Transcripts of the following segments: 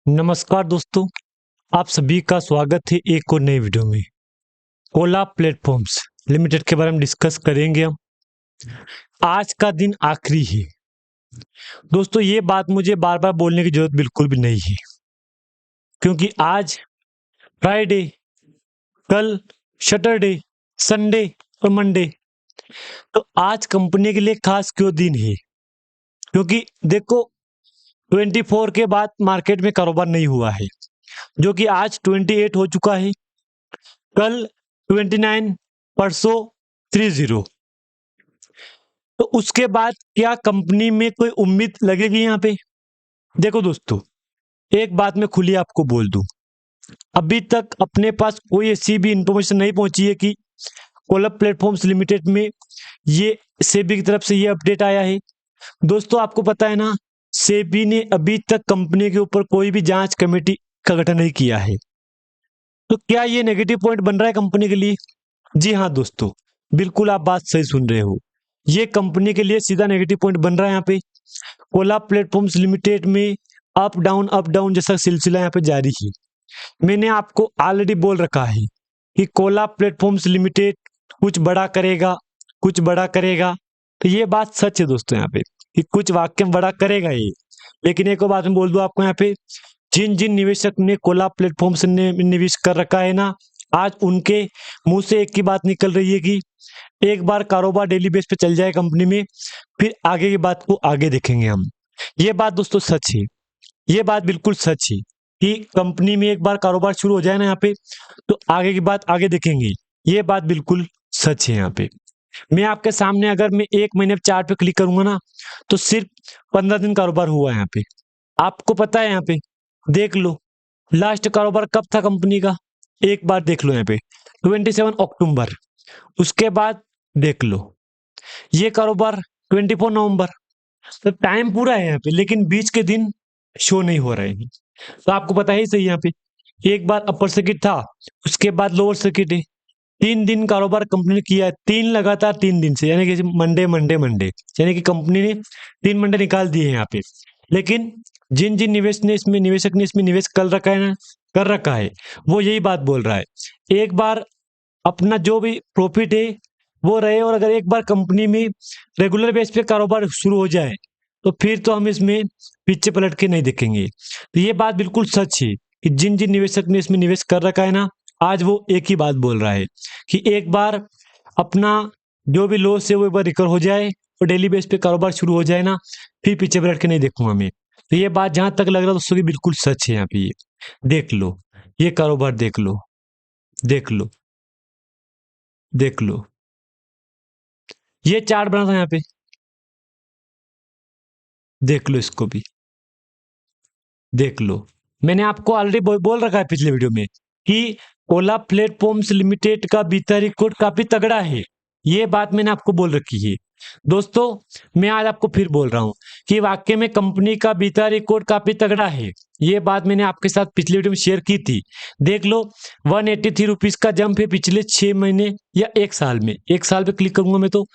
नमस्कार दोस्तों, आप सभी का स्वागत है एक और नई वीडियो में। ओला प्लेटफॉर्म्स लिमिटेड के बारे में डिस्कस करेंगे हम। आज का दिन आखिरी है दोस्तों, ये बात मुझे बार बार बोलने की जरूरत बिल्कुल भी नहीं है, क्योंकि आज फ्राइडे, कल सैटरडे, संडे और मंडे, तो आज कंपनी के लिए खास क्यों दिन है? क्योंकि देखो, 24 के बाद मार्केट में कारोबार नहीं हुआ है, जो कि आज 28 हो चुका है, कल 29, परसों 30। तो उसके बाद क्या कंपनी में कोई उम्मीद लगेगी यहाँ पे? देखो दोस्तों, एक बात मैं खुली आपको बोल दूं, अभी तक अपने पास कोई ऐसी भी इंफॉर्मेशन नहीं पहुंची है कि ओला प्लेटफॉर्म्स लिमिटेड में ये सेबी की तरफ से ये अपडेट आया है। दोस्तों, आपको पता है ना, सेबी ने अभी तक कंपनी के ऊपर कोई भी जांच कमेटी का गठन नहीं किया है। तो क्या ये नेगेटिव पॉइंट बन रहा है कंपनी के लिए? जी हाँ दोस्तों, बिल्कुल आप बात सही सुन रहे हो। ये कंपनी के लिए सीधा नेगेटिव पॉइंट बन रहा है यहाँ पे। ओला प्लेटफॉर्म्स लिमिटेड में अप डाउन जैसा सिलसिला यहाँ पे जारी है। मैंने आपको ऑलरेडी बोल रखा है कि ओला प्लेटफॉर्म्स लिमिटेड कुछ बड़ा करेगा, कुछ बड़ा करेगा। तो ये बात सच है दोस्तों यहाँ पे कि कुछ वाकई में बड़ा करेगा ये। लेकिन एक और बात मैं बोल दूं आपको यहाँ पे, जिन जिन निवेशक ने कोला प्लेटफॉर्म्स ने निवेश कर रखा है ना, आज उनके मुंह से एक ही बात निकल रही है कि एक बार कारोबार डेली बेस पे चल जाए कंपनी में, फिर आगे की बात को आगे देखेंगे हम। ये बात दोस्तों सच है, ये बात बिल्कुल सच है कि कंपनी में एक बार कारोबार शुरू हो जाए ना यहाँ पे, तो आगे की बात आगे देखेंगे। ये बात बिल्कुल सच है यहाँ पे। मैं आपके सामने अगर मैं 1 महीने चार्ट पे क्लिक करूंगा ना, तो सिर्फ 15 दिन कारोबार हुआ है यहाँ पे। आपको पता है यहाँ पे, देख लो लास्ट कारोबार कब था कंपनी का, एक बार देख लो यहाँ पे, 27 अक्टूबर। उसके बाद देख लो ये कारोबार 24 नवंबर। तो टाइम पूरा है यहाँ पे, लेकिन बीच के दिन शो नहीं हो रहे हैं। तो आपको पता ही सही यहाँ पे, एक बार अपर सर्किट था, उसके बाद लोअर सर्किट है। 3 दिन कारोबार कंपनी ने किया है, 3 लगातार 3 दिन से, यानी कि मंडे मंडे मंडे, यानी कि कंपनी ने 3 मंडे निकाल दिए हैं यहाँ पे। लेकिन जिन जिन निवेशक ने इसमें निवेश कर रखा है ना, कर रखा है, वो यही बात बोल रहा है, एक बार अपना जो भी प्रॉफिट है वो रहे, और अगर एक बार कंपनी में रेगुलर बेस पे कारोबार शुरू हो जाए, तो फिर तो हम इसमें पीछे पलट के नहीं देखेंगे। तो ये बात बिल्कुल सच है कि जिन जिन निवेशक ने इसमें निवेश कर रखा है ना, आज वो एक ही बात बोल रहा है कि एक बार अपना जो भी लॉस है वो एक बार रिकवर हो जाए और डेली बेस पे कारोबार शुरू हो जाए ना, फिर पीछे पलट के नहीं देखूंगा मैं। तो ये बात जहां तक लग रहा है दोस्तों की बिल्कुल सच है यहाँ पे। ये देख लो, ये कारोबार देख लो, देख लो, देख लो, ये चार्ट बना था यहाँ पे, देख लो इसको भी, देख लो। मैंने आपको ऑलरेडी बोल रखा है पिछले वीडियो में कि ओला प्लेटफॉर्म्स लिमिटेड का बीता रिकॉर्ड काफी तगड़ा है। ये बात मैंने आपको बोल रखी है दोस्तों। मैं आज आपको फिर बोल रहा हूं कि वाकई में कंपनी का बीता रिकॉर्ड काफी तगड़ा है। ये बात मैंने आपके साथ पिछले वीडियो में शेयर की थी। देख लो, 183 रुपीज का जंप है पिछले 6 महीने या एक साल में। एक साल पे क्लिक करूंगा मैं तो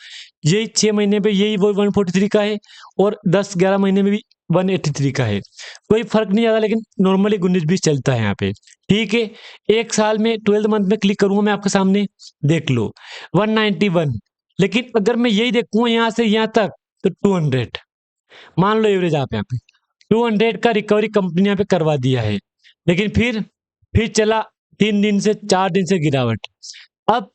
यही 6 महीने पे यही वो 143 का है, और 10-11 महीने में भी 183 का है। कोई फर्क नहीं ज्यादा, लेकिन नॉर्मली 19-20 चलता है यहाँ पे, ठीक है। एक साल में 12 मंथ में क्लिक करूंगा मैं आपके सामने, देख लो 191। लेकिन अगर मैं यही देखूंगा यहाँ से यहाँ तक, तो 200 मान लो एवरेज आप यहाँ पे 200 का रिकवरी कंपनी यहाँ पे करवा दिया है। लेकिन फिर चला 3 दिन से 4 दिन से गिरावट। अब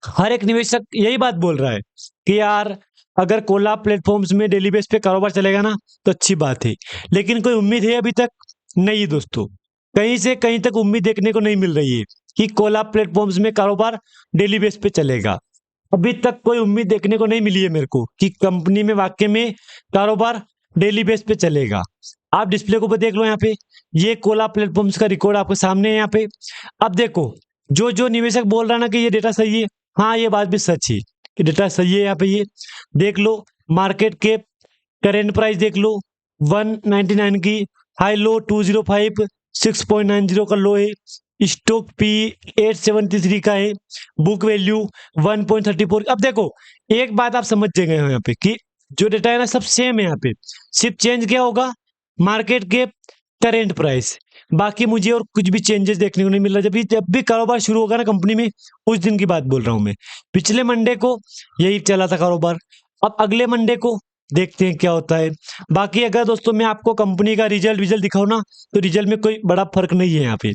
हर एक निवेशक यही बात बोल रहा है कि यार अगर कोला प्लेटफॉर्म्स में डेली बेस पे कारोबार चलेगा ना, तो अच्छी बात है। लेकिन कोई उम्मीद है अभी तक? नहीं है दोस्तों, कहीं से कहीं तक उम्मीद देखने को नहीं मिल रही है कि कोला प्लेटफॉर्म्स में कारोबार डेली बेस पे चलेगा। अभी तक कोई उम्मीद देखने को नहीं मिली है मेरे को कि कंपनी में वाकई में कारोबार डेली बेस पे चलेगा। आप डिस्प्ले को ऊपर देख लो यहाँ पे, ये कोला प्लेटफॉर्म्स का रिकॉर्ड आपके सामने है यहाँ पे। अब देखो, जो जो निवेशक बोल रहा है ना कि ये डेटा सही है, हाँ ये बात भी सच है कि डेटा सही है यहाँ पे। ये देख लो, मार्केट के करेंट प्राइस देख लो, 199 की, हाई लो 205, 6.90 का लो है, स्टॉक पी 873 का है, बुक वैल्यू 1.34। अब देखो, एक बात आप समझ जाएंगे यहाँ पे कि जो डेटा है ना सब सेम है यहाँ पे, सिर्फ चेंज क्या होगा, मार्केट के करेंट प्राइस। बाकी मुझे और कुछ भी चेंजेस देखने को नहीं मिल रहा। जब भी कारोबार शुरू होगा ना कंपनी में, उस दिन की बात बोल रहा हूं मैं। पिछले मंडे को यही चला था कारोबार, अब अगले मंडे को देखते हैं क्या होता है। बाकी अगर दोस्तों मैं आपको कंपनी का रिजल्ट दिखाऊं ना, तो रिजल्ट में कोई बड़ा फर्क नहीं है यहाँ पे,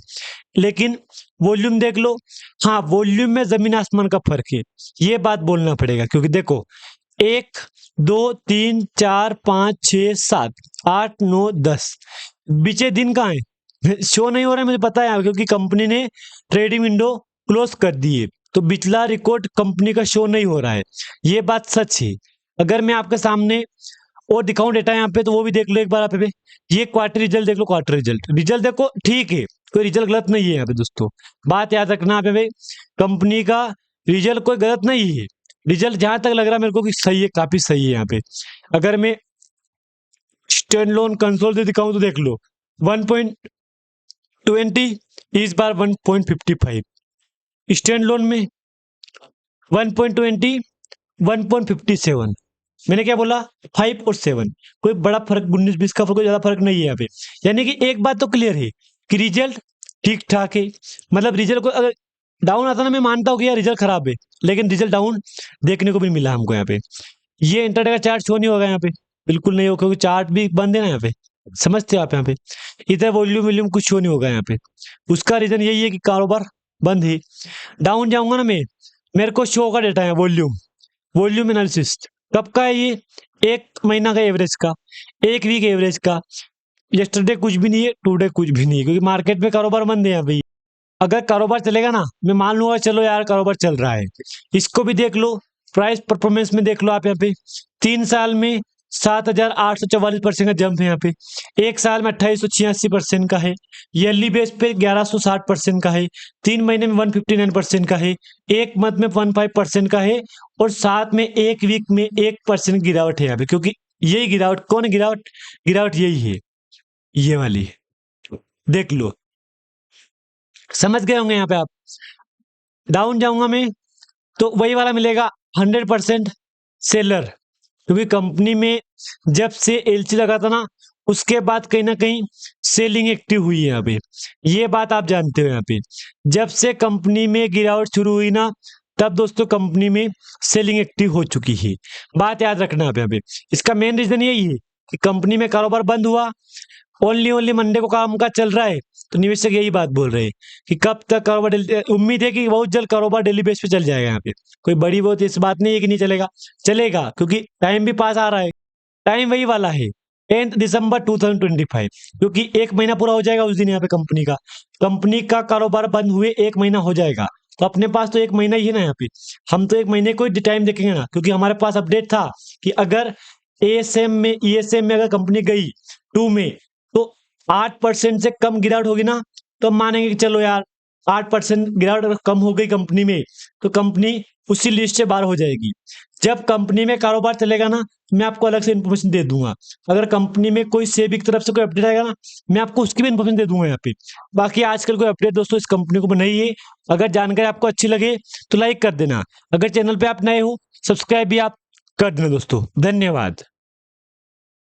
लेकिन वॉल्यूम देख लो। हाँ, वॉल्यूम में जमीन आसमान का फर्क है, ये बात बोलना पड़ेगा। क्योंकि देखो, 1 2 3 4 5 6 7 8 9 10 बीचे दिन कहाँ है? शो नहीं हो रहा है, मुझे पता है, क्योंकि कंपनी ने ट्रेडिंग विंडो क्लोज कर दी है, तो पिछला रिकॉर्ड कंपनी का शो नहीं हो रहा है। ये बात सच है। अगर मैं आपके सामने और दिखाऊं डेटा यहाँ पे, तो वो भी देख लो एक बार। आप पे ये क्वार्टर रिजल्ट देख लो, क्वार्टर रिजल्ट देखो, ठीक है, कोई रिजल्ट गलत नहीं है यहाँ पे दोस्तों। बात याद रखना यहाँ पे भाई, कंपनी का रिजल्ट कोई गलत नहीं है। रिजल्ट जहां तक लग रहा है मेरे को कि सही है, काफी सही है यहाँ पे। अगर मैं स्टैंड लोन कंसोल से दिखाऊं तो देख लो, 1.20, इस बार 1.55। स्टैंड लोन में 1.20, 1.57। मैंने क्या बोला? 5 और 7, कोई बड़ा फर्क, 19-20 का कोई ज्यादा फर्क नहीं है यहाँ पे। यानी कि एक बात तो क्लियर है कि रिजल्ट ठीक ठाक है। मतलब रिजल्ट को अगर डाउन आता ना, मैं मानता हूँ कि यार रिजल्ट खराब है, लेकिन रिजल्ट डाउन देखने को भी मिला हमको यहाँ पे। ये इंटरडे का चार्ट शो नहीं होगा यहाँ पे, बिल्कुल नहीं होगा, क्योंकि चार्ट भी बंद है ना यहाँ पे। समझते हो आप? यहाँ पे इधर वॉल्यूम वॉल्यूम कुछ शो नहीं होगा यहाँ पे। उसका रीजन यही है कि कारोबार बंद है। डाउन जाऊंगा ना मैं, मेरे को शो का डेटा है वॉल्यूम एनालिसिस। कब का है ये? 1 महीना का एवरेज का, 1 वीक एवरेज का। यस्टरडे कुछ भी नहीं है, टुडे कुछ भी नहीं है, क्योंकि मार्केट में कारोबार बंद है अभी। अगर कारोबार चलेगा ना, मैं मान लूंगा चलो यार कारोबार चल रहा है, इसको भी देख लो। प्राइस परफॉर्मेंस में देख लो आप यहाँ पे, 3 साल में 7,844% का जंप है यहाँ पे। 1 साल में 2886% का है। ईयरली बेस पे 1160% का है। 3 महीने में 159% का है। 1 मंथ में 15% का है। और साथ में 1 वीक में 1% गिरावट है यहाँ पे। क्योंकि यही गिरावट, कौन गिरावट? गिरावट यही है, ये वाली। देख लो, समझ गए होंगे यहाँ पे आप। डाउन जाऊंगा मैं तो वही वाला मिलेगा, 100% सेलर। क्योंकि कंपनी में जब से एलसी लगा था ना, उसके बाद कहीं ना कहीं सेलिंग एक्टिव हुई है यहाँ पे। ये बात आप जानते हो यहाँ पे। जब से कंपनी में गिरावट शुरू हुई ना, तब दोस्तों कंपनी में सेलिंग एक्टिव हो चुकी है। बात याद रखना आप यहाँ पे। इसका मेन रीजन यही है कि कंपनी में कारोबार बंद हुआ, ओनली मंडे को काम का चल रहा है, तो निवेशक यही बात बोल रहे हैं कि कब तक कारोबार उम्मीद है कि बहुत जल्द कारोबार डेली बेस पे चल जाएगा यहाँ पे। कोई बड़ी बहुत इस बात नहीं है कि नहीं चलेगा, चलेगा, क्योंकि टाइम भी पास आ रहा है। टाइम वही वाला है, 10 दिसंबर 2025, क्योंकि 1 महीना पूरा हो जाएगा उस दिन यहाँ पे। कंपनी का कारोबार बंद हुए 1 महीना हो जाएगा, तो अपने पास तो 1 महीना ही है ना यहाँ पे। हम तो 1 महीने को टाइम देखेंगे ना, क्योंकि हमारे पास अपडेट था कि अगर ईएसएम में अगर कंपनी गई 2 में, तो 8% से कम गिरावट होगी ना, तो हम मानेंगे कि चलो यार 8% गिरावट अगर कम हो गई कंपनी में, तो कंपनी उसी लिस्ट से बाहर हो जाएगी। जब कंपनी में कारोबार चलेगा ना, मैं आपको अलग से इन्फॉर्मेशन दे दूंगा। अगर कंपनी में कोई सेबी की तरफ से कोई अपडेट आएगा ना, मैं आपको उसकी भी इन्फॉर्मेशन दे दूंगा यहाँ पे। बाकी आजकल कोई अपडेट दोस्तों इस कंपनी को नहीं है। अगर जानकारी आपको अच्छी लगे तो लाइक कर देना। अगर चैनल पे आप नए हो, सब्सक्राइब भी आप कर देना दोस्तों। धन्यवाद।